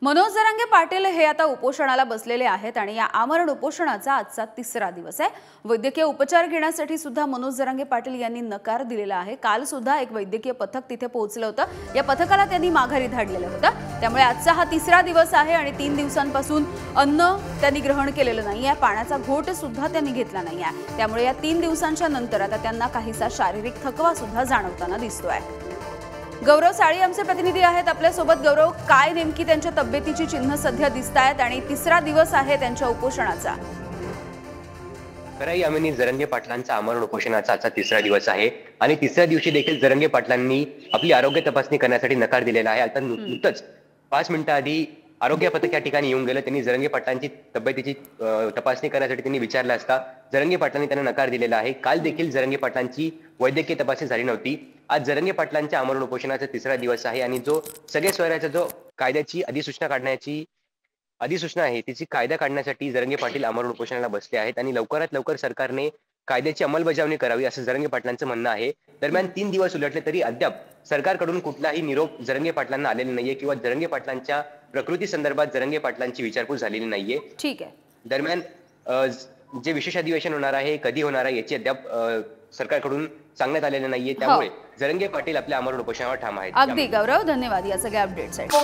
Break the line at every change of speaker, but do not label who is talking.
मनोज जरांगे पाटील हे आता उपोषणाला बसलेले आहेत आणि या आमरण उपोषणाचा आजचा तिसरा दिवस आहे। वैद्यकीय उपचार घेण्यासाठी सुद्धा मनोज जरांगे पाटील यांनी नकार दिलेला आहे। काल सुद्धा एक वैद्यकीय पथक तिथे पोहोचलं होतं। या पथकाला त्यांनी माघारी धाडलेलं होतं। त्यामुळे आजचा हा तिसरा दिवस आहे आणि 3 दिवसांपासून अन्न त्यांनी ग्रहण केलेलं नाहीये, पाण्याचा घोट सुद्धा त्यांनी घेतला नाहीये। त्यामुळे या 3 दिवसांच्या नंतर आता त्यांना काहीसा शारीरिक थकवा सुद्धा जाणवताना दिसतोय। गौरव साळी आमचे प्रतिनिधी आहेत आपल्या सोबत। गौरव, काय नेमकी त्यांच्या तब्येतीची चिन्ह सध्या दिसतायत आणि तिसरा दिवस आहे त्यांच्या उपोषणाचा?
खरंय यामिनी, जरांगे पाटलांचा आमरण उपोषणाचा आजचा तिसरा दिवस आहे आणि तिसऱ्या दिवशी देखील जरांगे पाटलांनी आपली आरोग्य तपासणी करण्यासाठी नकार दिलेला आहे। आता नुकतंच 5 मिनिटं आधी आरोग्य पथक या ठिकाणी येऊन गेलं। त्यांनी जरांगे पाटलांची तब्येतीची तपासणी करण्यासाठी त्यांनी विचारलं असता जरांगे पाटलांनी त्यांना नकार दिलेला आहे। काल देखील जरांगे पाटलांची वैद्यकीय तपासणी झाली नव्हती। आज जरांगे पाटलांच्या आमरण उपोषणाचा तिसरा दिवस आहे आणि जो सगळे स्वराज्याचा जो कायद्याची अधिसूचना काढण्याची अधिसूचना आहे तिची कायदा काढण्यासाठी जरांगे पाटील आमरण उपोषणाला बसले आहेत आणि लवकरात लवकर सरकारने कायद्याची अंमलबजावणी करावी असं जरांगे पाटलांचं म्हणणं आहे। दरम्यान 3 दिवस उलटले तरी अद्याप सरकारकडून कुठलाही निरोप जरांगे पाटलांना आलेला नाहीये किंवा जरांगे पाटलांच्या प्रकृती संदर्भात जरांगे पाटलांची विचारपूस झालेली नाहीये।
ठीक आहे।
दरम्यान जे विशेष अधिवेशन होणार आहे कधी होणार आहे याची अद्याप सरकारकडून सांगण्यात आलेलं नाहीये। त्यामुळे जरांगे पाटील आपल्या आमरण उपोषणावर ठाम आहेत।
अगदी गौरव, धन्यवाद या सगळ्या अपडेट्ससाठी।